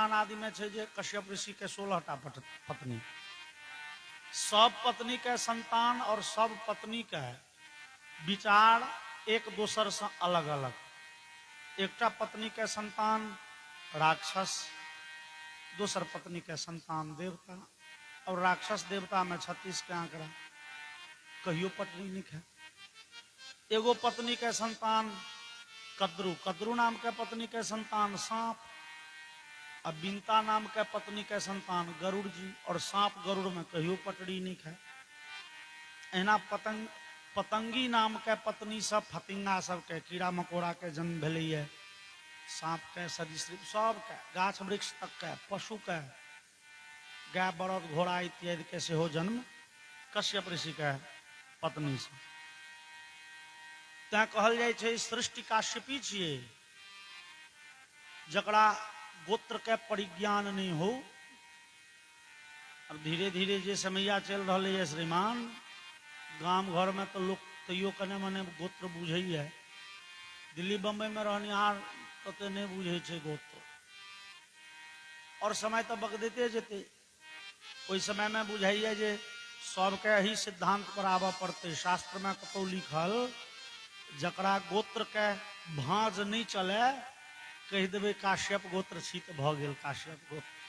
पुराण आदि में छे जे कश्यप ऋषि के 16टा पत्नी, सब पत्नी के संतान और सब पत्नी के विचार एक दोसर से अलग अलग। एकटा पत्नी के संतान राक्षस, दोसर पत्नी के संतान देवता, और राक्षस देवता में 36 के आंकड़ा, कहियो पटरी नहीं है। एगो पत्नी के संतान कद्रु, कद्रु नाम के पत्नी के संतान सांप, अब बिंता नाम के पत्नी के संतान गरुड़ जी, और सांप गरुड़ में कहियो पटरी नहीं है। एना पतंगी नाम के पत्नी सब फतिंगा सब के कीड़ा मकोड़ा के जन्म भेलै है, सांप के सरीसृप सब के, गाछ वृक्ष तक के, पशु के, गाय बरद घोड़ा इत्यादि के सेहो जन्म कश्यप ऋषि के पत्नी से। तैं कहल जाय छै सृष्टि काश्यपी छियै, जकरा गोत्र के परिज्ञान नहीं हो। अब धीरे धीरे जे समैया चल रहा है श्रीमान, गांव घर में तो लोग तैयो कने मने गोत्र बुझे है, दिल्ली बम्बई में रहनिहार तो नहीं बुझे छे गोत्र, और समय तो बगदैते जेते। ओई समय में बुझाइए जे सबके ही सिद्धांत पर आबऽ पड़ते। शास्त्र में कतौ लिखल जकरा गोत्र के भांज नहीं चले, कह देवे काश्यप गोत्र छी तो भ गेल काश्यप गोत्र।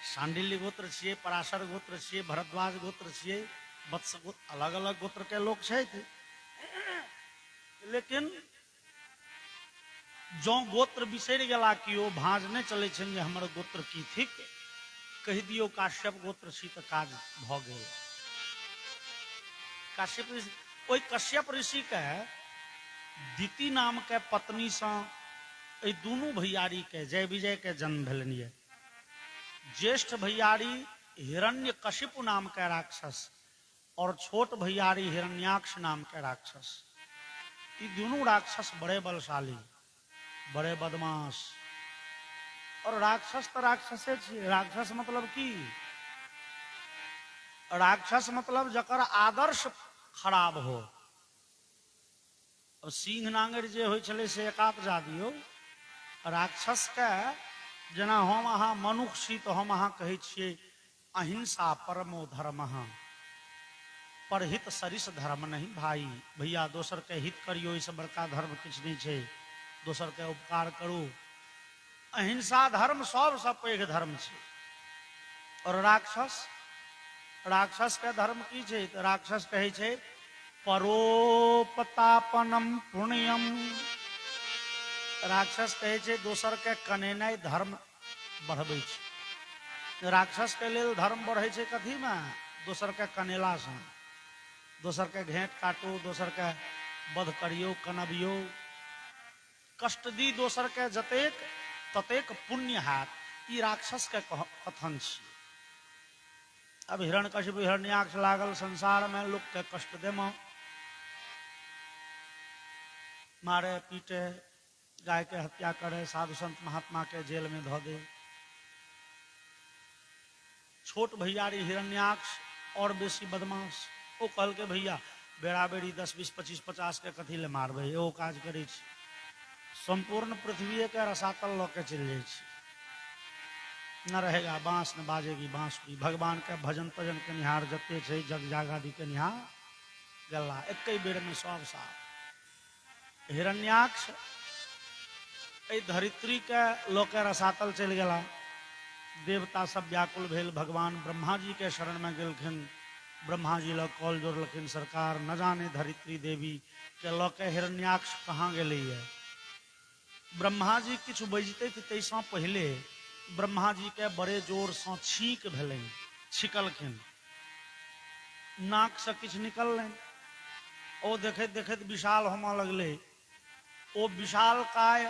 शांडिल्य गोत्र छिए, पराशर गोत्र छिए, भरद्वाज गोत्र छिए, वत्स गोत्र, अलग अलग गोत्र के लोग छे। लेकिन जो गोत्र बिसरि गेला कियो, भांज नहीं चले छन जे हमर गोत्र की थिक, कह दियो काश्यप गोत्र छी तो काज भ गेल। काश्यप ऋषि, ओई कश्यप ऋषि के दिति नाम के पत्नी से दोनों भैयारी के जय विजय के जन्म भेलन ये। ज्येष्ठ भैयारी हिरण्यकशिपु नाम के राक्षस और छोट भैयारी हिरण्याक्ष नाम के राक्षस। ये दोनों राक्षस बड़े बलशाली, बड़े बदमाश, और राक्षस तो राक्षसे छिए। राक्षस मतलब की? राक्षस मतलब जकर आदर्श खराब हो। और सिंह नांगर जे होय छले से एकाक जा दियो। राक्षस के जेना हम अहाँ मनुष्य छी तो हम अहाँ कहे छिए अहिंसा परमो धर्म, परहित सरिस धर्म नहीं भाई। भैया दोसर के हित करियो, इस बड़का धर्म किछ नहीं छे। दोसर के उपकार करू, अहिंसा धर्म सबसे पैघ धर्म छे। और राक्षस, राक्षस के धर्म की छे? तो राक्षस कहे छे परोपतापनम पुण्यम। राक्षस कहे छे दोसर के कनेनाई धर्म बढ़बै छे। राक्षस के लेल धर्म बढ़े छे कथी में? दोसर के कनेला से। दोसर के घेंट काटू, दोसर के वध करियो, कनबियो, कष्ट दी दोसर के जतेक ततेक पुण्य हाथ। ई राक्षस के कथन छे। अब हिरण्यकशिप हिरण्याक्ष लागल संसार में लोग के कष्ट देमो, मारे पीटे, गाय के हत्या करे, साधु संत महात्मा के जेल में धो दे। छोट भैयारी हिरण्याक्ष और बेसी बदमाश। ओ कहल के भैया बेड़ा बेड़ी 10 20 25 50 के कथी ले मारबे, एगो काज करे छी, संपूर्ण पृथ्वी के रसातल ल के चल जाए छी। न रहेगा बांस न बाजेगी बांसुरी। भगवान के भजन तजन के निहार जते छे, जग जागादी के निहार गला, एक बेर में सब साफ। हिरण्याक्ष ए धरित्री के लोके रसातल चल गला। देवता सब व्याकुल भेल, भगवान ब्रह्मा जी के शरण में गेलखिन। ब्रह्मा जी लग कॉल जोड़लखिन, सरकार न जाने धरित्री देवी के लोके हिरण्याक्ष कहाँ गेलै है। ब्रह्मा जी किछु बजते थे, तैसा पहले ब्रह्मा जी के बड़े जोर से छींक भेलै, छिकलखिन, नाक से किछु निकललनि। ओ देखैत देखैत विशाल होमऽ लगलै। ओ विशाल काय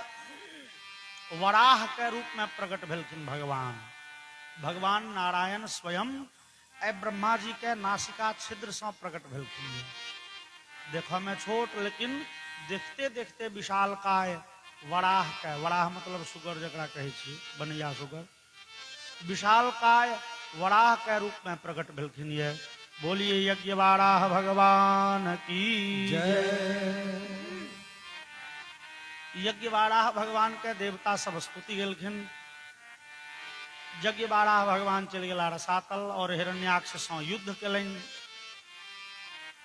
वराह के रूप में प्रकट भेलखिन भगवान। भगवान नारायण स्वयं ए ब्रह्मा जी के नासिका छिद्र से प्रकट भेलखिन। देखऽ में छोट, लेकिन देखते देखते विशाल काय वराह के, वराह मतलब सुगर जकरा कहे छी, बनैया सुगर, विशाल काय वराह के रूप में प्रकट भेलखिन। ये बोलिए यज्ञ वाराह भगवान की जय। यज्ञवाराह भगवान के देवता सब स्तुति गेलखिन। यज्ञवाराह भगवान चल गेला रसातल और हिरण्याक्ष से युद्ध कलनि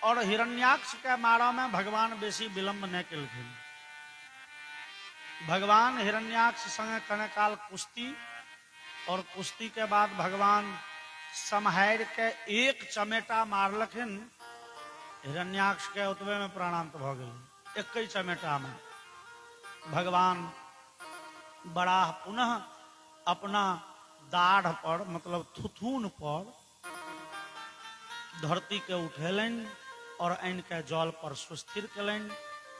और हिरण्याक्ष के मारा में भगवान बेसी विलंब नहीं कलखिन। भगवान हिरण्याक्ष संगे कने काल कुश्ती और कुश्ती के बाद भगवान समहार के एक चमेटा मारलखिन। हिरण्याक्ष के उतबे में प्राणांत भ गए। एक ही चमेटा में भगवान बराह पुनः अपना दाढ़ पर मतलब थुथुन पर धरती के उठेलनि और आनि के जल पर सुस्थिर कलनि।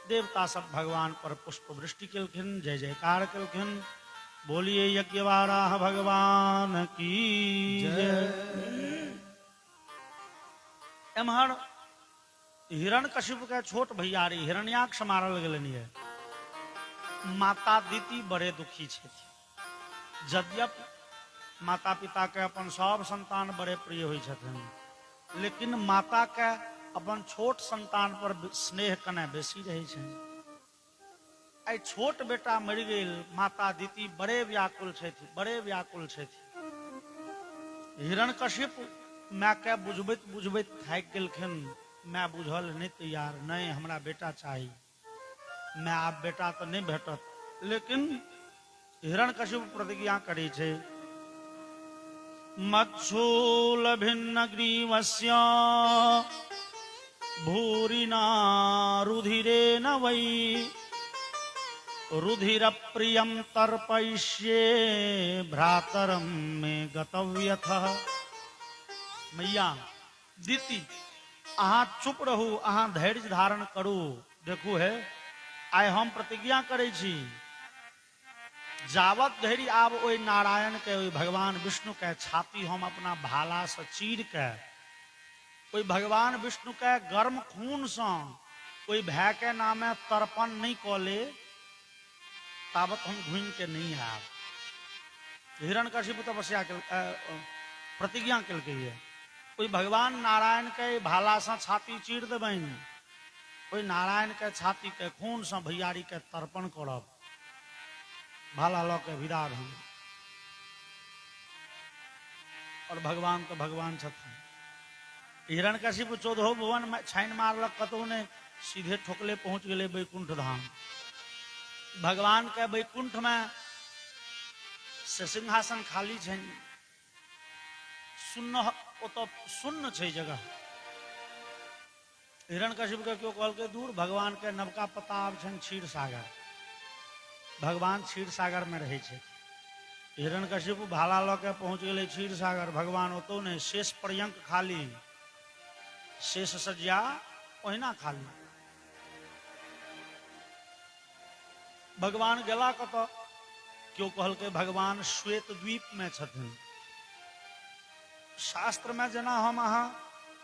देवता सब भगवान पर पुष्प वृष्टि केलखिन, जय जयकार केलखिन। बोलिए यज्ञवाराह भगवान की जय। एम्हर हिरण्यकशिपु के छोट भैयारी हिरण्याक्ष मारल गेलनि है। माता दीति बड़े दुखी छथि। यद्यपि माता पिता के अपन सब संतान बड़े प्रिय होइ छथिन, लेकिन माता के अपन छोट संतान पर स्नेह कने बेसी रहे छनि। आई छोट बेटा मरि गेल, माता दीति बड़े व्याकुल छथि, बड़े व्याकुल छथि। हिरण्यकशिप माय के बुझबैत बुझबैत थाकि गेलखिन। मैं बुझल नहीं तैयार, नहीं हमरा बेटा चाहिए, मैं आप बेटा तो नहीं भेटत। लेकिन हिरण्यकशिप प्रतिज्ञा करी छे, मच्छूल भिन्न ग्रीवस्य भूरिना रुधिरे न वै रुधिर प्रियम तर्पयिष्ये भ्रातरम में गतव्यथ। मैया दीति अहाँ चुप रहू, अहाँ धैर्य धारण करू। देखू है आइ हम प्रतिज्ञा करै छी, जावत धरि आब ओइ नारायण के ओइ भगवान विष्णु के छाती हम अपना भाला से चीर के ओइ भगवान विष्णु के गर्म खून से ओइ भय के नामे तर्पण नहीं क ले, तावत हम घूम के नहीं आब। हिरण्यकशिपु तपस्या प्रतिज्ञा केलकै है। ओइ भगवान नारायण के भाला से छाती चीर देबनि, ओइ नारायण के छाती के खून से भैयारी के तर्पण करब। भाला ल के विदा हम और भगवान तो भगवान छथिन। हिरण्यकशिपु 14 भुवन में छाइन मारलक, कतहु ने सीधे ठोकले पहुंच गए वैकुंठ धाम। भगवान के वैकुंठ में से सिंहासन खाली छनि, शून्य ओतो शून्य छै जगह। हिरण्यकशिपु के क्यों कहलकै दूर, भगवान के नवका प्रताप छनि क्षीर सागर। भगवान क्षीर सागर में रहे छे। हिरण्यकशिपु भाला ल के पहुंच गए क्षीर सागर। भगवान ओतो ने, शेष पर्यंक खाली, शेष सज्जा ओहिना खाली। भगवान गेला कत, क्यों कहलकै भगवान श्वेत द्वीप में छथिन। शास्त्र में जना हम अहाँ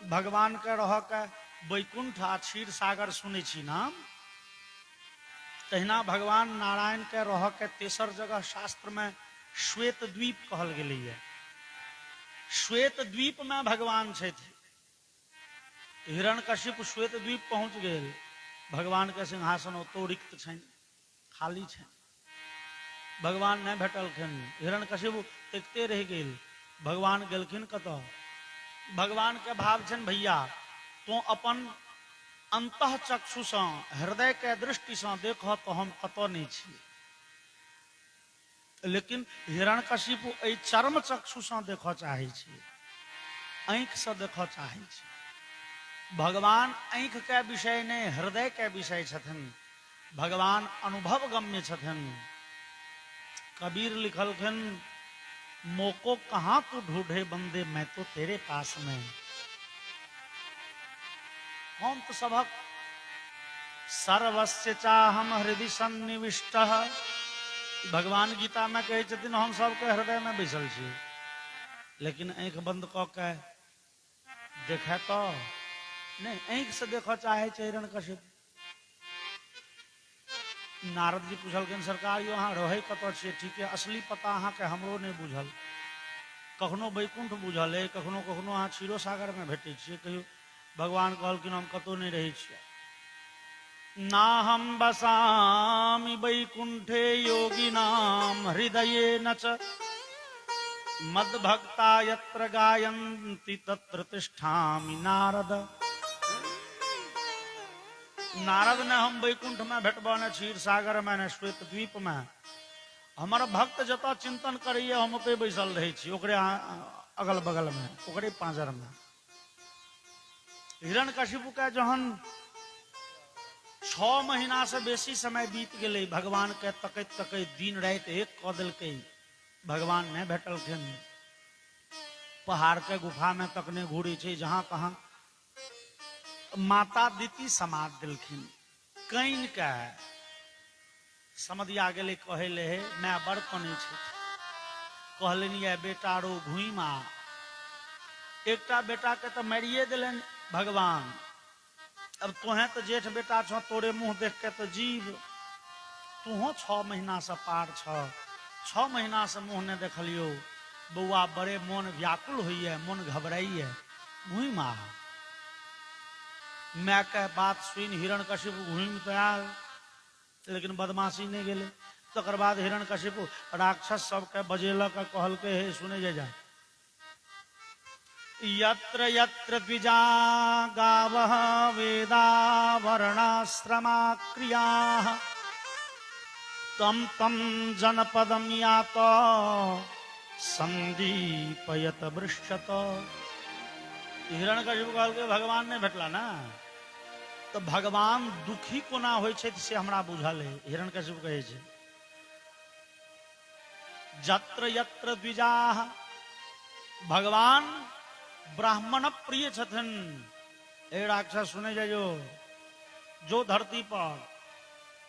भगवान के रह के वैकुंठ आ क्षीर सागर सुनै छी नाम, तहिना भगवान नारायण के रह के तेसर जगह शास्त्र में श्वेत द्वीप कहल गेलै है। श्वेत द्वीप में भगवान छथि। हिरण्यकशिपु श्वेत द्वीप पहुंच गेल। भगवान के सिंहासन ओतो रिक्त छनि, खाली छनि। भगवान नहीं भेटलखिन। हिरण्यकशिपु देखते रह गेल। भगवान गेलखिन कत। भगवान के भाव छनि, भैया तो अपन अंतः चक्षु से, हृदय के दृष्टि से देख तो हम कतो नहीं छी। लेकिन हिरण्यकशिपु एहि चर्म चक्षु से देख चाहे छी, आंख से देख चाहे छी। भगवान आंख के विषय ने, हृदय के विषय छथिन। भगवान अनुभव गम्य छथिन। कबीर लिखलखिन, मोको कहां तू ढूंढे बंदे, मैं तो तेरे पास में। हम तो सबक सर्वस्य चाहम हृदय सन्निविष्ट। भगवान गीता में कहे छथिन, हम सबके हृदय में बैसल छी, लेकिन आंख बंद क के देखे तो नहीं। आंख से देखो चाहे हिरण्यकशिपु। नारद जी पूछलखिन, सरकार यो अहाँ रहे कत छियै? ठीक है, असली पता अहाँ के हमरो नहीं बुझल। कखनो वैकुंठ बुझल है, कखनो कखनो अहाँ क्षीरो सागर में भेटे छियै, कहियो भगवान कहलखिन हम कतौ नहीं रहे छियै। नाहं वसामि वैकुंठे योगिनां हृदये न च मद्भक्ता यत्र गायन्ति तत्र तिष्ठामि नारद। नारद ने हम वैकुंठ में भेटबा ने क्षीर सागर में ने श्वेत द्वीप में हमारा भक्त जता चिंतन करिए हम ओते बैसल रहे छी ओकरे अगल बगल में ओकरे पांजर में। हिरण्यकशिपु के जहन 6 महीना से बेसी समय बीत गए भगवान के तकैत तकैत दिन रात एक क देलकै भगवान ने भेटलखिन। पहाड़ के गुफा में तकने घूरी छे जहां तहां माता दीति समाज दिलखिन। कहीं का समझिया गेले कहले हे मैं बड़ कनी छे कहलिन ये बेटा रो भूइमा एकटा बेटा के तो मारिए दिलन भगवान। अब तोहे तो जेठ बेटा छो तोरे मुंह देख के तो जीव तूहो 6 महीना से पार छ 6 महीना से मुंह ने देखलियो बउआ बड़े मन व्याकुल हुई है मन घबराई है भूइमा। मैं के बात सुन हिरण्यकशिपु घूम तो आयल लेकिन बदमाशी नहीं गेले। तकर बाद हिरण्यकशिपु राक्षस सबके बजेलक कहलके हे सुने जा यत्र यत्र द्विजा गावः वेदा वर्णाश्रमा क्रियाः तम तम जनपदम यात संदीपयत वृक्षत। हिरण्यकशिपु कहलके भगवान ने भेटला ना तो भगवान दुखी कोना होय छै से हमरा बुझल है। हिरण्यकशिपु कहे छै जत्र यत्र द्विजाः भगवान ब्राह्मण प्रिय छथिन। ए राक्षस सुने जाइयो जो धरती पर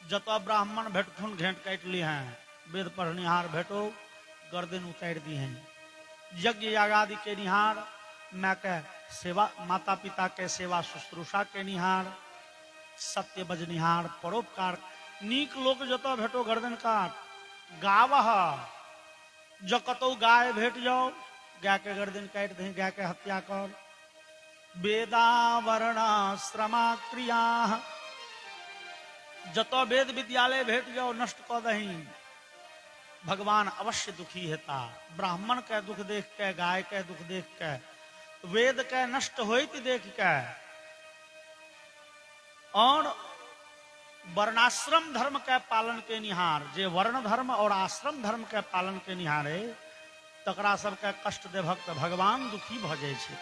जतो ब्राह्मण भेटथुन घेंट काट ली हैं वेद पढ़निहार भेटो गर्दन उतार दी हैं यज्ञ यागादि के निहार मैं के सेवा माता पिता के सेवा शुश्रूषा के निहार सत्य बजनिहार परोपकार नीक लोक जतो भेटो गर्दन काट। गावह जो कतौ गाय भेट जाओ गाय के गर्दन काट दे गाय के हत्या कर। वेदा वर्णाश्रमा क्रिया जतो वेद विद्यालय भेट जाओ नष्ट कर दही भगवान अवश्य दुखी हेता। ब्राह्मण के दुख देख के गाय के दुख देख के वेद के नष्ट होइत देख के और वर्णाश्रम धर्म के पालन के निहार जे वर्ण धर्म और आश्रम धर्म के पालन के निहारे तकरा सबके कष्ट देभक तो भगवान दुखी भ जाय छै।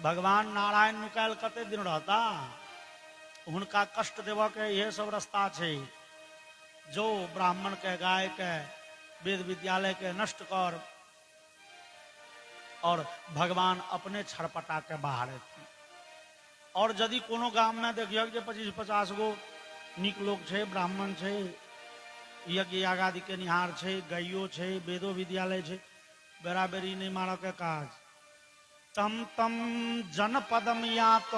भगवान नारायण नुकायल कते दिन रहता हुनका कष्ट देव के यह सब रास्ता छै। जो ब्राह्मण के गाय के वेद विद्यालय के नष्ट कर और भगवान अपने छरपटा के बाहर थी। और यदि कोनो गांव में देखियो 25-50 गो नीक लोग छे ब्राह्मण छे यज्ञ यागादि के निहार छे गायो छे वेदो विद्यालय छे बेरा बेरी नहीं मारो के काज तम तम जनपदम यात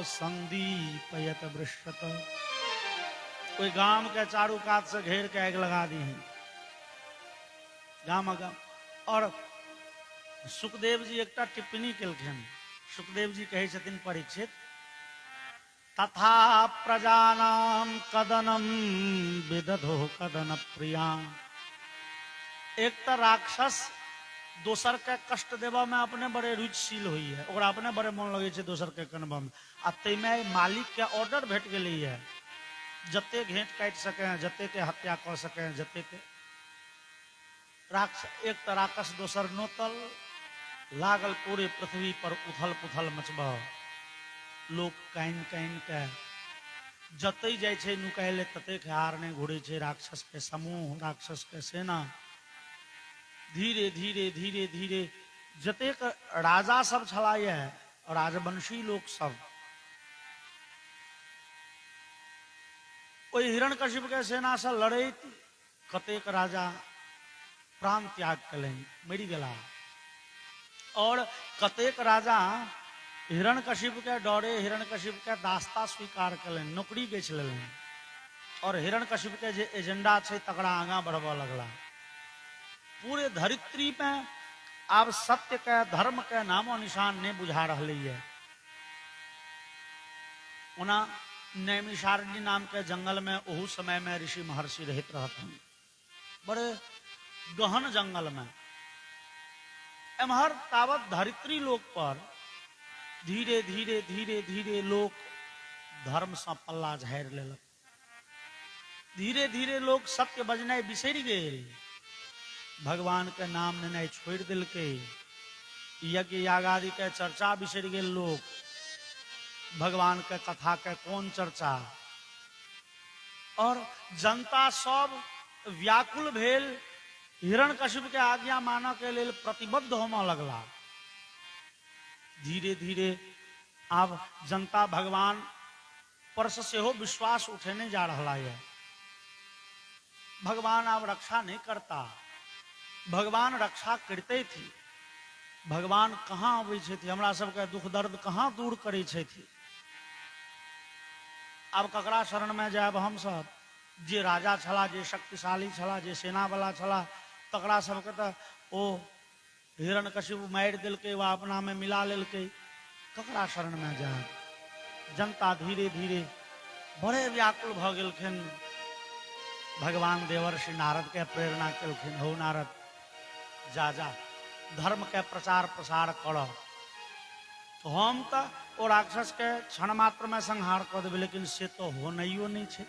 संदीपयत वृक्षत। कोई गांव के चारू कात से घेर के आग लगा दी है गांव गांव। और सुखदेव जी एक टिप्पणी केलखिन। सुखदेव जी कहे छथिन परीक्षित तथा प्रजानाम कदनम विदधो कदन प्रिया। एक तो राक्षस दोसर के कष्ट देवा में अपने बड़े रुचिशील हुई है और अपने बड़े मन लगे छे दोसर के कनबा में आ तैमे मालिक के ऑर्डर भेट गेली है जते घेंट काट सके जते के हत्या कर सके जते के राक्षस एक तो राक्षस दोसर नोतल लागल पूरे पृथ्वी पर उथल पुथल मचबा लोग काइन काइन के जते जाय छे नुकाइले तते के हारने घुरे छे राक्षस के समूह राक्षस के सेना। धीरे धीरे धीरे धीरे जतेक राजा सब छलाए राजवंशी लोग सब ओई हिरण्यकशिपु के सेना से लड़ैत कतेक राजा प्राण त्याग कलें मरि गेला और कतेक राजा हिरण्यकशिपु के डरे हिरण्यकशिपु के दास्ता स्वीकार कलें नौकरी बेच लेलें और हिरण्यकशिपु के जे एजेंडा छे तकड़ा आगा बढ़वा लगला। पूरे धरित्री में अब सत्य के धर्म के नामो निशान नहीं बुझा रही है। ओना नैमिषारण्य नाम के जंगल में उस समय में ऋषि महर्षि रहित रहते हैं, बड़े गहन जंगल में। एमहर तावत धरित्री लोक पर धीरे धीरे धीरे धीरे लोग धर्म से पल्ला झाड़ लेलक। धीरे धीरे लोग सत्य बजनाई बिसरि गेल, भगवान के नाम लेनाई छोड़ दिल के, यज्ञ यागादि के चर्चा बिसरि गेल लोग, भगवान के कथा के कौन चर्चा। और जनता सब व्याकुल भेल, हिरण्यकशिपु के आज्ञा मानऽ के लेल प्रतिबद्ध होमऽ लगला। धीरे धीरे आब जनता भगवान पर से सेहो विश्वास उठेने जा रहा है। भगवान आब रक्षा नहीं करता, भगवान रक्षा करते थी, भगवान कहाँ आबै छथि, हमरा सबके दुख दर्द कहाँ दूर करै छथि। आब ककरा शरण में जायब हम सब? जे राजा छला, जे शक्तिशाली छला, जे सेना वाला छला, तकरा सबके तऽ ओ हिरण्यकशिपु मारि देलकै वा अपना में मिला लेलकै, ककरा शरण में जायब? जनता धीरे धीरे बड़े व्याकुल भ गेलखिन। भगवान देवर्षि नारद के प्रेरणा केलखिन, हो नारद जा जा धर्म के प्रचार प्रसार कर। तो हम तो ओ राक्षस के क्षण मात्र में संहार कर देवे, लेकिन से तो होनैयो नहीं है,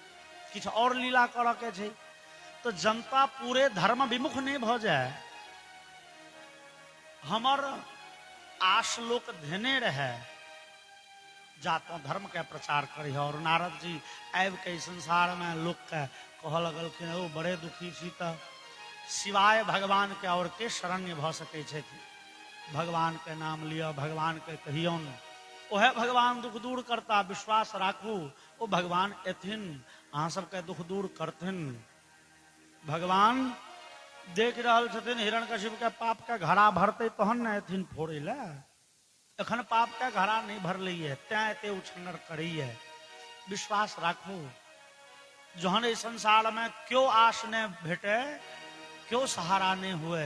किछ और लीला कर के छै। तो जनता पूरे धर्म विमुख नहीं भ जाए, हमर आश लोक धेने रहे, जातो धर्म के प्रचार करी। और नारद जी आबि के संसार में लोक के कह लगलखिन, ओ बड़े दुखी छी, तो सिवाय भगवान के और के शरण्य भ सकै छथि। भगवान के नाम लिया, भगवान के कहियौन, ओहे भगवान दुख दूर करता, विश्वास राखू, ओ भगवान एथिन, अहाँ सबके दुख दूर करथिन। भगवान देख रहल छथिन हिरण्यकशिपु के पाप के घड़ा भरते तहन न एथिन फोड़े ले, एखन पाप के घड़ा नहीं भरलिए, तैं एते उछन्नर करैए। विश्वास राखू, जहन इस संसार में क्यों आश ने भेटे, क्यों सहारा नहीं हुए,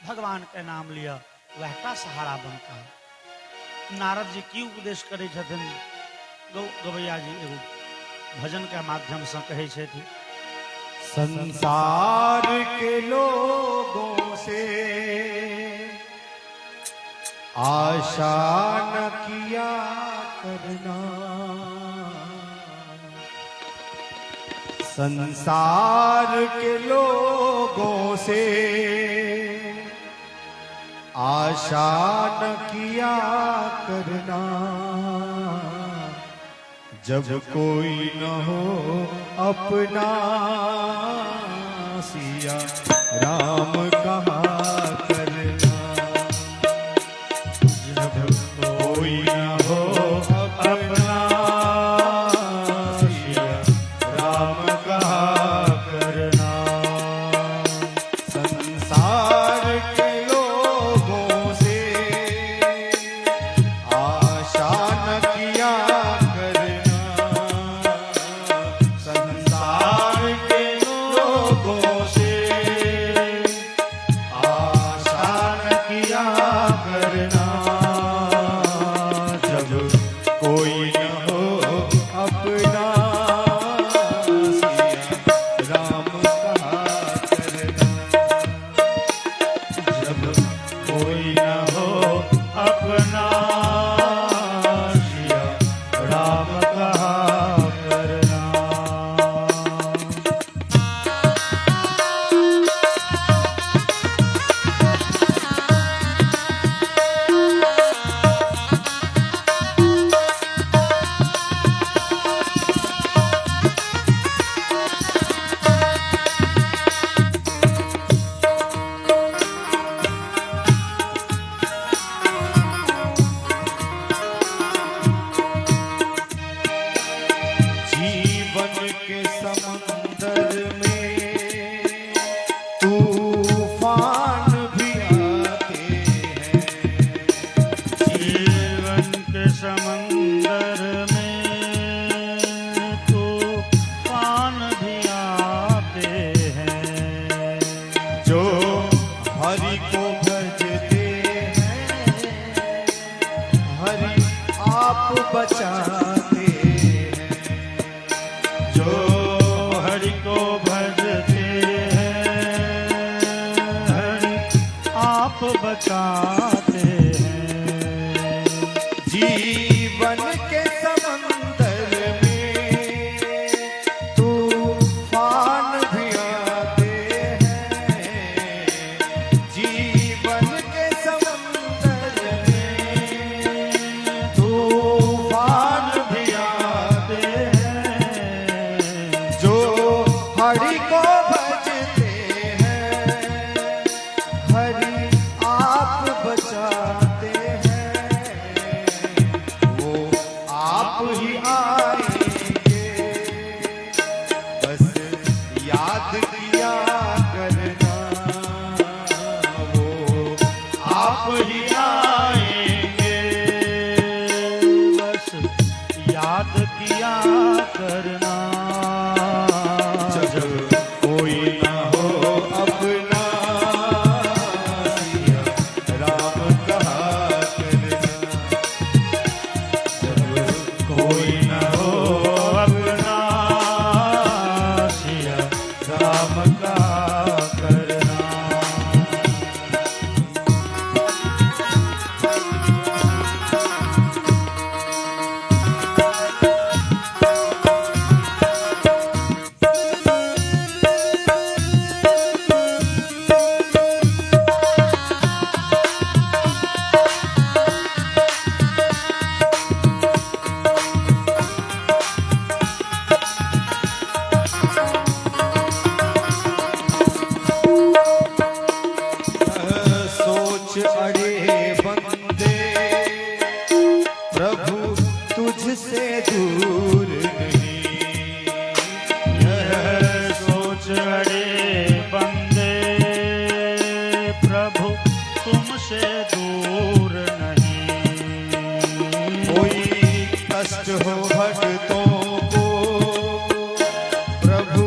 भगवान के नाम लिया, वह का सहारा बनता। नारद जी की उपदेश करे छथिन, गवैया जी एगो भजन के माध्यम से कहे छथि। संसार के लोगों से आशा न किया करना, संसार के लोगों से आशा न किया करना, जब कोई न हो अपना सिया राम कहा करना, जब कोई न हो अपना सिया राम कहा करना। संसार के लोगों से आशा न किया बचाते हैं। जीवन के समंदर में तूफान भी आते हैं। जीवन के समंदर में तूफान भी आते हैं। जो हरि को भजते हैं, हरि आप बचाते हैं। वो आप ही आएंगे, बस याद किया करना। वो आप ही आएंगे, बस याद किया करना। जब कोई ना हो अपना, सिया राम कहा करना। जब कोई ना हो अपना सिया राम का करना। सोच अड़े बंदे, प्रभु तुझसे दूर नहीं। यह सोच अड़े बंदे, प्रभु तुमसे दूर नहीं। कोई कष्ट हो भक्तों को, प्रभु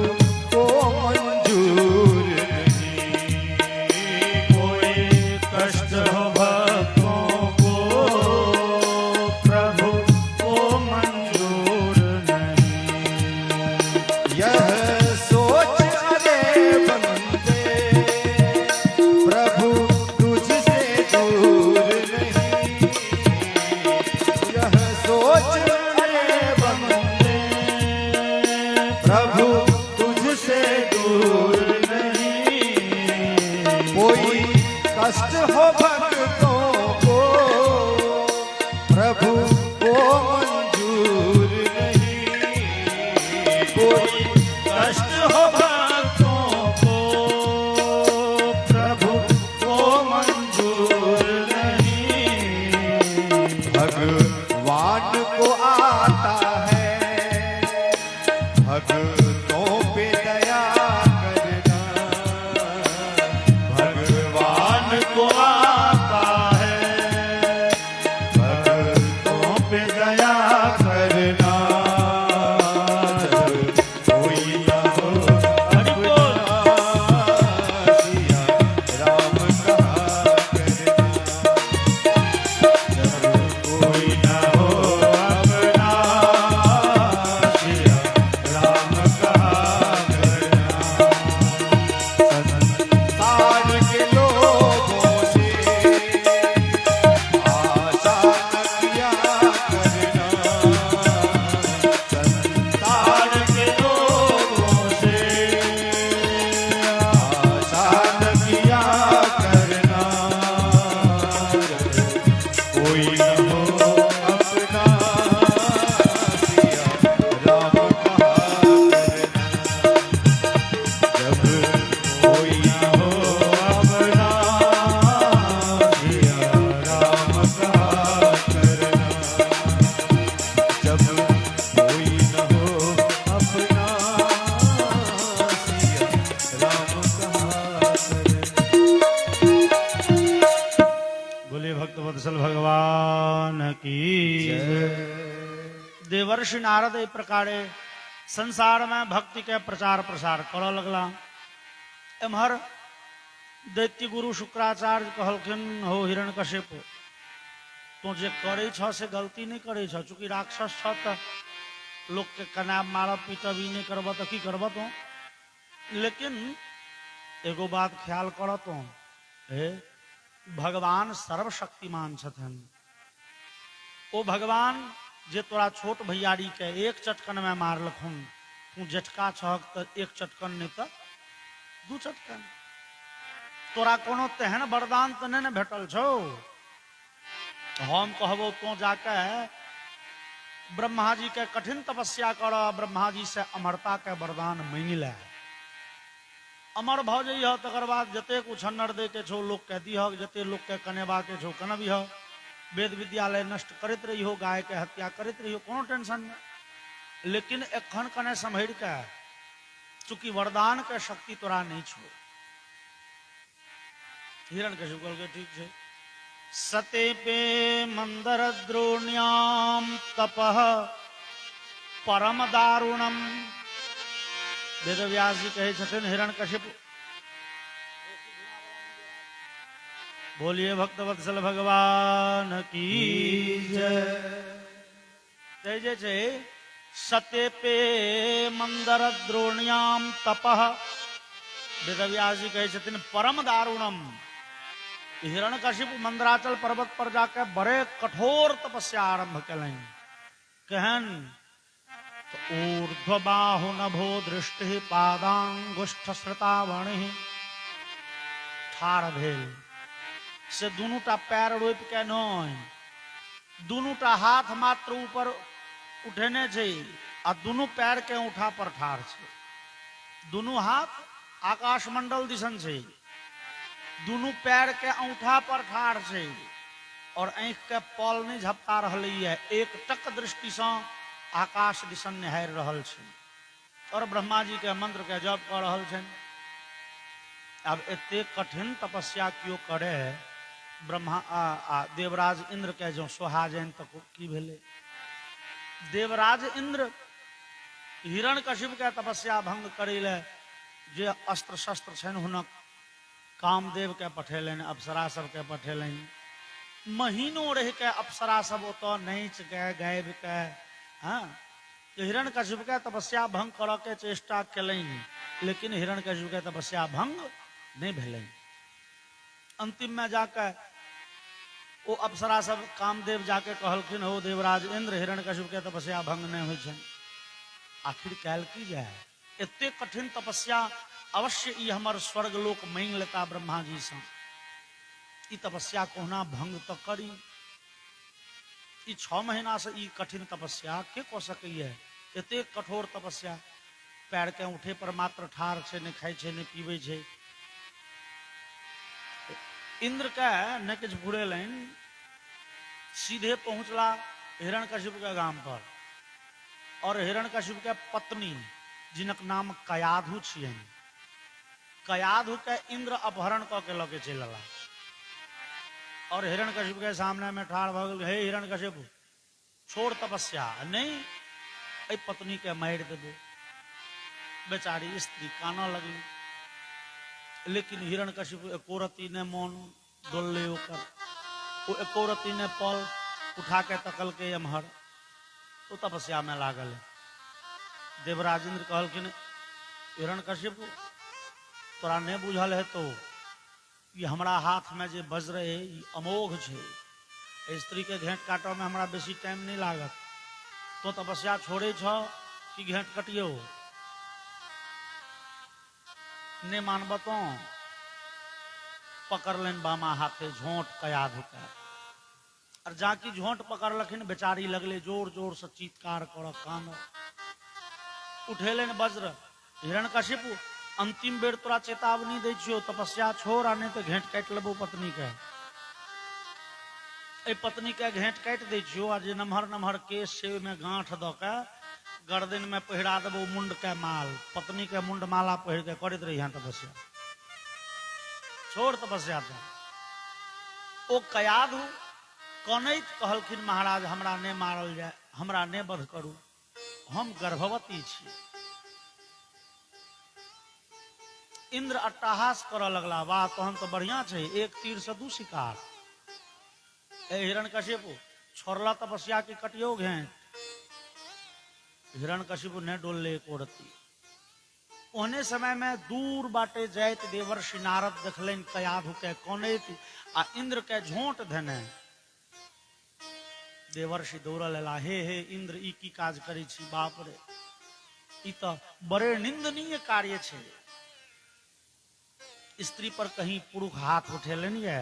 को मंजूर नहीं। कोई कष्ट हो भक्तों को, प्रभु को मंजूर नहीं। यह सोच अरे बंदे, प्रभु तुझसे दूर नहीं। यह सोच अरे बंदे, प्रभु तुझसे दूर नहीं। कोई कष्ट हो भक्तों को, प्रभु को मंजूर नहीं। कोई कष्ट हो भक्तों को, प्रभु को मंजूर नहीं। भगवान को आता है भक्तों पे दया करना। भगवान को आता है भक्तों पे दया करना। जब कोई ना हो अपना, सिया राम कहा करना। जब कोई ना हो अपना, सिया राम कहा करना। संसार के लोगों से आशा न किया करना। संसार के लोगों से आशा न किया करना। कोई न हो अपना, सिया राम कहा करना। जब कोई न हो अपना, सिया राम कहा करना। जब कोई न हो अपना, सिया राम कहा करना। बोले भक्त वत्सल भगवान की देवर्षि नारद ए प्रकारे संसार में भक्ति के प्रचार प्रसार कर लगला। एम्हर दैत्य गुरु शुक्राचार्य कहलखिन हो हिरण्यकशिप, तू जे करे छ से गलती नहीं करे छ, चूंकि राक्षस छ त लोग के कनाब मारब पीटब ई नहीं करब तो की करब तू। लेकिन एगो बात ख्याल कर तू, भगवान सर्वशक्तिमान छथन। ओ भगवान जे तोरा छोट भैयारी के एक चटकन में मारलखुन, तू जेठका छहक तो एक चटकन नहीं तो दू चटकन। तोरा कोनो तेहन वरदान तो नहीं भेटल छो। हम कहबो तो जाके ब्रह्मा जी के कठिन तपस्या कर, ब्रह्मा जी से अमरता के वरदान मांग ले, अमर भ जइह। तकर बाद जते उछन्नर दे के छो लोग के दीह, जते लोग के कनेबा के छो कनबिह, वेद विद्यालय नष्ट करत रही हो, गाय के हत्या करत रही हो, कोनो टेंशन नहीं। लेकिन एखन कने संभर के, चूंकि वरदान के शक्ति तोरा नहीं छो। हिरण्यकशिपु कहलकै ठीक है। सते पे मंदर द्रोण्याम तपः परम दारुणम। वेदव्यास जी कहे छथिन हिरण्यकशिपु, बोलिए भक्तवत्सल भगवान की जय। जय जय। सते पे मंदर द्रोण्याम तपः, वेदव्यास जी कहे छथिन परम दारुणम। हिरण्यकशिपु मंदराचल पर्वत पर जाकर बड़े कठोर तपस्या आरंभ कलन। कहन तो ऊर्ध्वबाहु नभो दृष्टि पादांगुष्ठ श्रुतावणि। ठाड़ भेल से दुनूटा पैर रोपि के नहीं, दुनूटा हाथ मात्र ऊपर उठेने छै आ दुनू पैर के औंठा पर ठाड़ छै। दुनू हाथ आकाश मंडल दिसन छै, दुनू पैर के औंठा पर ठाड़ छै और आंख के पल नहीं झपका रहलै है, एक टक दृष्टि से आकाश दिसन निहारि रहल छै और ब्रह्मा जी के मंत्र के जप कर रहल छै। अब एते कठिन तपस्या क्यों करे, ब्रह्मा देवराज इंद्र के जो सोहा जाइन तो की भेले। देवराज इंद्र हिरण्यकशिपु के तपस्या भंग करे ले जे अस्त्र शस्त्र छन हुनक कामदेव के पठेलन, अप्सरा सब के पठेलन। महीनों रह के अप्सरा सब ओतो नाच के गाबि के हिरण्यकशिपु के तपस्या भंग कर के चेष्टा कलन, लेकिन हिरण्यकशिपु के तपस्या भंग नहीं भेलन। अंतिम में जाके वो अप्सरा सब कामदेव जाके कहलखिन, हो देवराज इंद्र हिरण्यकशिपु के तपस्या भंग नहीं होइ छन, आखिर कैल की जाए। एते कठिन तपस्या अवश्य ई हमर स्वर्ग लोक मांग लेता ब्रह्मा जी से। ई तपस्या कोहना भंग तो करी। ई 6 महीना से ई कठिन तपस्या के कह सकैए। एते कठोर तपस्या, पैर के उठे पर मात्र ठाड़ छै, नहीं खाई छै, नहीं पीबे छै। इंद्र के न किछ घुरेलन, सीधे पहुंचला हिरण्यकशिपु के गाम पर और हिरण्यकशिपु के पत्नी जिनक नाम कयाधु छियन, कयाधु के इंद्र अपहरण क के लके चल अला और हिरण्यकशिपु के सामने में ठाड़ भ गेल। हे हिरण्यकशिपु छोड़ तपस्या, नहीं ए पत्नी के मार देबो। बेचारी स्त्री काना लगली, लेकिन हिरण्यकशिपु एको रति ने मन डोलले ओकर, वो एको रति ने पल उठा के तकल के एम्हर, तो तपस्या में लागल। देवराज इंद्र कहलखिन हिरण्यकशिपु तोरा नहीं बुझल है तो ये हमरा हाथ में जे वज्र है ये अमोघ है, स्त्री के घेंट काटो में हमरा बेसी टाइम नहीं लागत, तो तपस्या छोड़े छ कि घेंट कटियो। ने मानब तो पकड़ लेन बामा हाथे झोंट कयाधु का, और जाकी झोंट पकड़ लखिन बेचारी लगले जोर जोर से चीत्कार कर कान उठेलन वज्र। हिरण्यकशिपु अंतिम बेर तोरा चेतावनी दै छियो, तपस्या छोड़ आ नहीं तो घेंट काट लेबो पत्नी के। ए पत्नी के घेंट काट दै छियो आ जे नमहर नमहर केस से में गांठ द के गर्दन में पहिरा देबो मुंड के माल, पत्नी के मुंड माला पहिर के करत रही हैं तपस्या। छोड़ तपस्या तो ओ कयाधु कनैत कहलखिन महाराज हमरा ने मारल जाए, हमरा ने वध करू, हम गर्भवती छी। इंद्र अट्टहास कर लगला, वाह तहन तो बढ़िया छे, एक तीर से 2 शिकार। ए हिरण्यकशिपु छोड़ला तपस्या की कटियो घेंट। हिरण्यकशिपु ने डोलले एको रति। ओहने समय में दूर बाटे जाइत देवर्षि नारद देखलन कयाधु के कोनेत आ इंद्र के झोंट धने। देवर्षि दौड़ल एला, हे इंद्र ई की काज करै छी, बाप रे ई तो बड़े निंदनीय कार्य छे। स्त्री पर कहीं पुरुष हाथ उठेलन ये,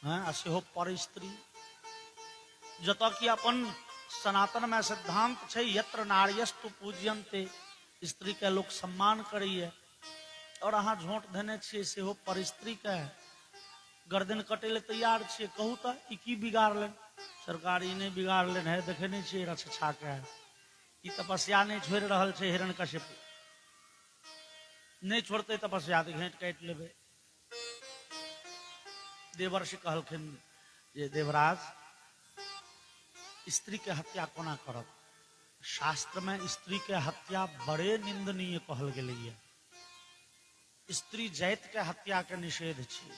आ सेहो पर स्त्री। जत कि अपन सनातन में सिद्धांत छे यत्र नार्यस्तु पूज्यन्ते, स्त्री के लोग सम्मान करैए, और अहाँ झोंट देने छियै सेहो पर स्त्री के। गर्दन कटे ले तैयार छियै, कहू तो ई की बिगाड़लन? सरकार ई नहीं बिगाड़लन है, देखे नहीं छियै रक्षा के ई तपस्या नहीं छोड़ रहल छे। हिरण्यकश्यप नहीं छोड़ते तपस्या तो घेंट काट लेबे। देवर्षि कहलखिन जे देवराज स्त्री के हत्या कोना करब? शास्त्र में स्त्री के हत्या बड़े निंदनीय कहल गेलै है। स्त्री जाति के हत्या के निषेध छै।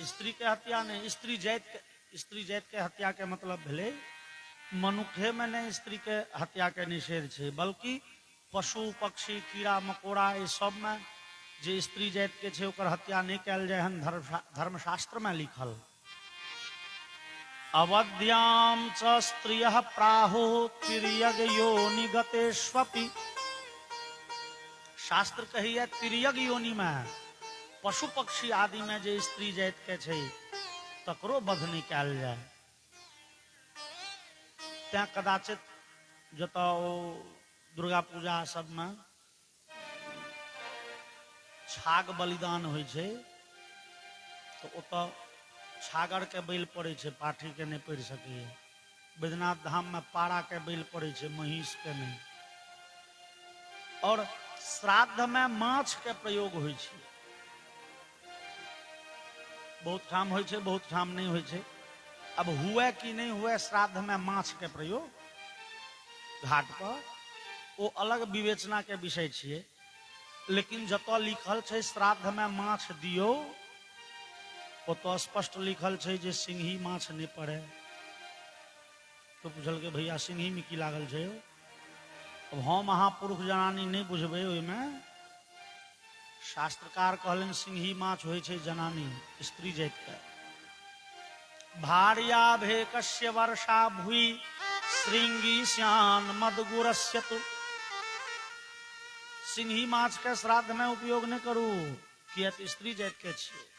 स्त्री के हत्या नहीं, स्त्री जाति के हत्या के मतलब भेलै मनुखे में नहीं स्त्री के हत्या के निषेध छै, बल्कि पशु पक्षी कीड़ा मकोड़ा ये सब में जे स्त्री जाति के छै ओकर हत्या नहीं कैल जाय हन धर्मशास्त्र में लिखल। अवध्याम च स्त्रियः प्राहुः तिर्यग योनि गतेष्वपि। शास्त्र कहिए तिर्यग योनि में पशु पक्षी आदि में जे स्त्री जाति के छै तकरो वध नहीं कैल जाय। तैं कदाचित जत दुर्गा पूजा सब में छाग बलिदान होइ छै तो ओतऽ छागर के बैल पड़े छै, पाठी के नहीं पड़ सके। बैद्यनाथ धाम में पारा के बैल पड़े छै, महिष के नहीं। और श्राद्ध में माछ के प्रयोग होइ छै। बहुत ठाम होइ छै, बहुत ठाम नहीं होइ छै। अब हुए कि नहीं हुए श्राद्ध में माछ के प्रयोग घाट पर वो अलग विवेचना के विषय छिए। लेकिन जतऽ लिखल छै श्राद्ध में माछ दियो तो स्पष्ट लिखल छै जे सिंही माछ नहीं पड़े। तो पूछल के भैया सिंही में की लागल छै? अब हम अहाँ पुरुष जनानी नहीं बुझबे ओहिमे। शास्त्रकार कहलन सिंही माछ होइ छै जनानी स्त्री जाति के। भार्या भेकस्य वर्षा भुई श्रृंगी श्यान मदगुरस्य तु। सिंही माछ के श्राद्ध में उपयोग नहीं करू, किया स्त्री जाति के छियै।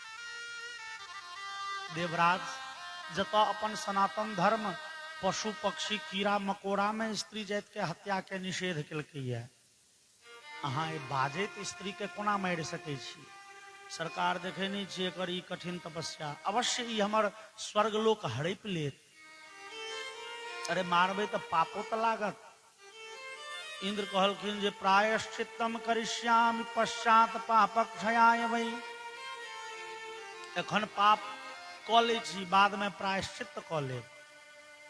देवराज जत अपन सनातन धर्म पशु पक्षी कीड़ा मकोड़ा में स्त्री जाति के हत्या के निषेध केलकैया, अहाँ बाजैत स्त्री के कोना मारि सकै छी? सरकार देखे नहीं छियै एकर ई कठिन तपस्या। अवश्य ई हमर स्वर्गलोक हड़पि लेत। अरे मारबै तो पापो तो लागत। इंद्र कहलखिन जे प्रायश्चित्तम करिष्यामि पश्चात पापक्षयाय वै। एखन पाप कऽ लै छी, बाद में प्रायश्चित्त कऽ लेब।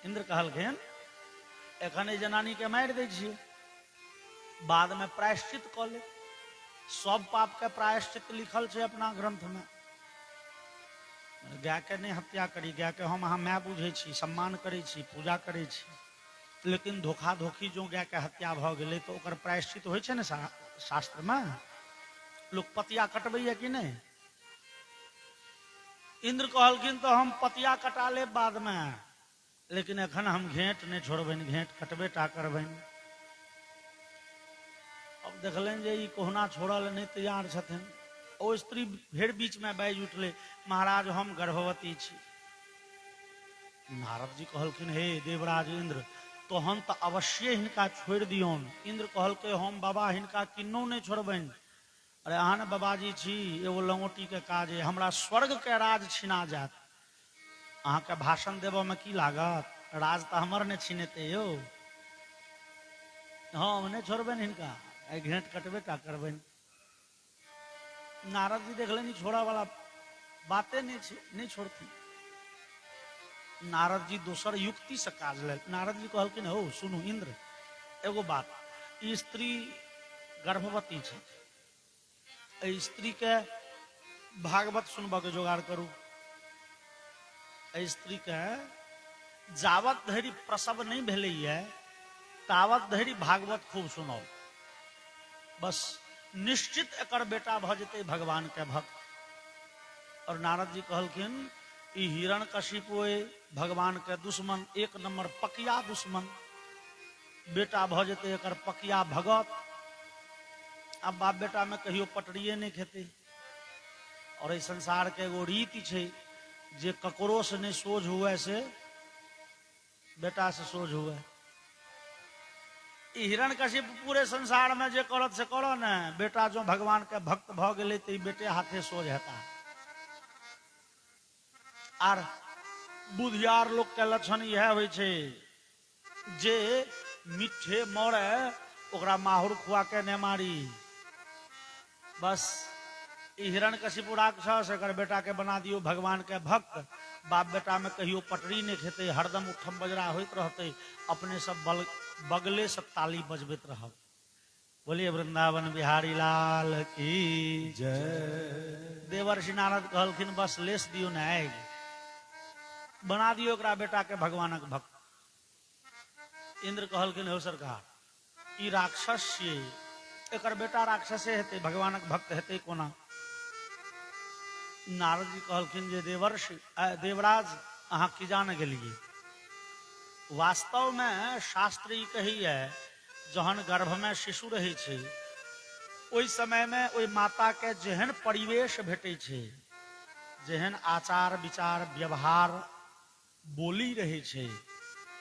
इंद्र कहलखिन एखन ई जनानी के मारि दै छियै, बाद में प्रायश्चित कऽ लेब। सब पाप के प्रायश्चित लिखल छै अपना ग्रंथ में। गाय के नहीं हत्या करी, गाय के हम अहाँ माय बुझे छी, सम्मान करे छी, पूजा करे छी। लेकिन धोखा धोखी जो गाय के हत्या भ गेलै तो ओकर प्रायश्चित होइ छै ने शास्त्र में। लोग पतिया कटबैया कि नहीं? इंद्र कहलखिन तो हम पतिया कटा लेब बाद में, लेकिन एखन हम घेंट नहीं छोड़बनि, घेंट कटबे टा करबनि। अब देखलन जे ई कोहना छोड़ल नहीं तैयार छथिन। ओ स्त्री फेर बीच में बाजि उठले, महाराज हम गर्भवती छी। नारद जी कहलखिन हे देवराज इंद्र तोहन तो अवश्य हिनका छोड़ दियौन। इंद्र कहलकै हम बाबा हिनका किन्नो नहीं छोड़बनि। अरे अहाँ ने बाबाजी छी, एगो लंगोटी के काज है, हमरा स्वर्ग के राज छिना जात। अहाँ के भाषण देव में की लागत? राज तो हमर ने छिनेते यौ। हम नहीं छोड़बनि हिनका, घेंट कटबे टा करबनि। नारद जी देखलनि छोड़ा वाला बातें नहीं छोड़ती। नारद जी दोसर युक्ति से काज ले। नारद जी कहलखिन हो सुनू इंद्र एगो बात, ई स्त्री गर्भवती छै, एहि स्त्री के भागवत सुनबा के जोगाड़ करू। एहि स्त्री के जावत धरि प्रसव नहीं भेलै है तावत धरि भागवत खूब सुनाओ। बस निश्चित एकर बेटा भ जेतै भगवान के भक्त। और नारद जी कहलखिन ई हिरण्यकशिपु भगवान के दुश्मन, एक नंबर पकिया दुश्मन, बेटा भ जेतै एकर पकिया भगत। अब बाप बेटा में कहियो पटरिए नहीं खेते। और इस संसार के एगो रीति छे जे ककरो से नहीं सोझ हुए से बेटा से सोझ हुए। हिरण्यकशिपु पूरे संसार में जे करत से करो न, बेटा जो भगवान के भक्त भ गेलै त बेटे हाथे सोझ हेता। आर बुधियार लोग के लक्षण यह होइ छे जे मिठे मरे ओकरा माहुर खुआ के ने मारी। बस हिरण्यकशिपु राक्षस एकर बेटा के बना दियो भगवान के भक्त। बाप बेटा में कहियो पटरी नहीं खेते, हरदम उठम बजरा होइत रहते, अपने सब बगले से ताली बजबैत रहब। बोलिए वृंदावन बिहारी लाल की जय। देवर्षि नारद कहलखिन बस लेस दियो न आग, बना दियो एकरा बेटा के भगवानक भक्त। इंद्र कहलखिन हो सरकार ई राक्षस छियै, एकर बेटा राक्षसे हेतै, भगवानक भक्त हेतै कोना? नारद जी कहलखिन जे देवर्षि देवराज अहाँ की जान गेलिए। वास्तव में शास्त्र ई कहैया जहन गर्भ में शिशु रहे छे ओई समय में ओई माता के जेहन परिवेश भेटे छे, जेहन आचार विचार व्यवहार बोली रहे छे,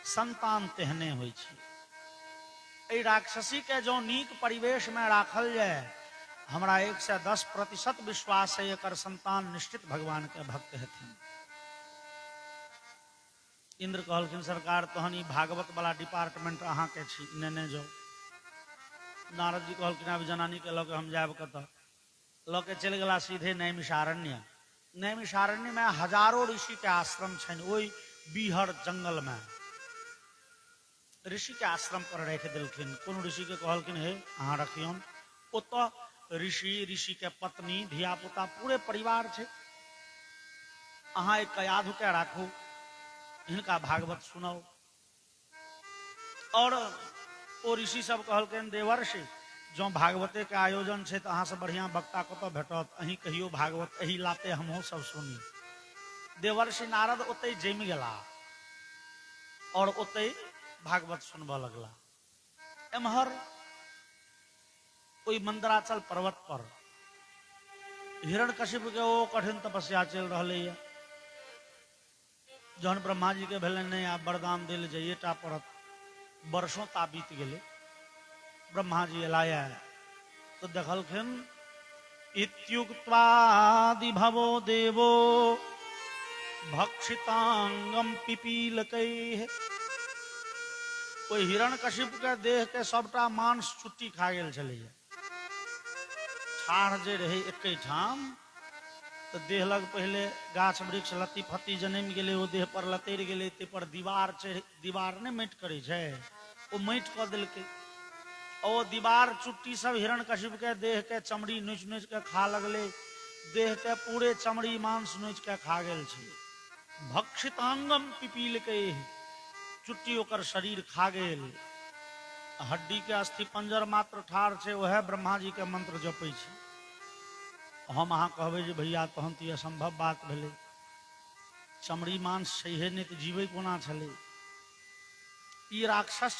संतान तेहने होइ छे। एई राक्षसी के जो नीक परिवेश में राखल जाए, हमरा 110% विश्वास है एकर संतान निश्चित भगवान के भक्त हेथिन। इंद्र कहलखिन सरकार तहन ई भागवत वाला डिपार्टमेंट अहाँ के छी, नेने जाओ। नारद जी कहलखिन अब जनानी के लऽ के हम जायब कतऽ? लऽ के चलि गेला सीधे नैमिषारण्य। नैमिषारण्य में हजारों ऋषि के आश्रम छनि। ओई बीहर जंगल में ऋषि के आश्रम पर राखि देलखिन। कोनो ऋषि के कहलखिन हे अहाँ रखियौन। ओतऽ ऋषि के पत्नी धिया पुता पूरे परिवार छे, अहाँ एक कयाधु के राखू, इनका भागवत सुनाओ। और ओ ऋषि सब कहलखिन देवर्षि जो भागवते के आयोजन छे तो अहाँ से बढ़िया वक्ता कतऽ भेटत, अहीं कहियो भागवत, एही लाते हमहूँ सब सुनी। देवर्षि नारद ओतै जमि गेला और ओतै भागवत सुनबऽ लगला। एम्हर ओई मंदराचल पर्वत पर हिरण्यकशिपु के ओ कठिन तपस्या चल रहलै है। जहन ब्रह्मा जी के भेलै नहीं आब वरदान देल जाइएटा पड़त, वर्षों ता बीत गेलै। ब्रह्मा जी एलाया तो देखलखिन इत्युक्त्वादि भवो देवो भक्षितांगम पिपीलकैः। ओई हिरण्यकशिपु के देह के सबटा मांस चुट्टी खा गेल छलैया। ठाढ़ जे रहे एकै ठाम तो देह लग पहले गाछ वृक्ष लत्ती फत्ती जन्म गेलै, ओ देह पर लतैर गेलै, ते पर दीवार चढ़, दीवार ने माटि करे छै, ओ माटि कऽ देलकै। ओ दीवार चुट्टी सब हिरण्यकशिपु के देह के चमड़ी नोच नोच के खा लगले। देह के पूरे चमड़ी मांस नोच के खा गेल छै। भक्षितांगम पिपीलकैः, चुट्टी ओकर शरीर खा गेल। हड्डी के अस्थि पंजर मात्र ठाढ़ छै, वह ब्रह्मा जी के मंत्र जपै छै। हम अहाँ कहबै जे भैया तहन तऽ असंभव बात भेलै, चमड़ी मांस छैहे नहि तऽ जीवै कोना छलै। ई राक्षस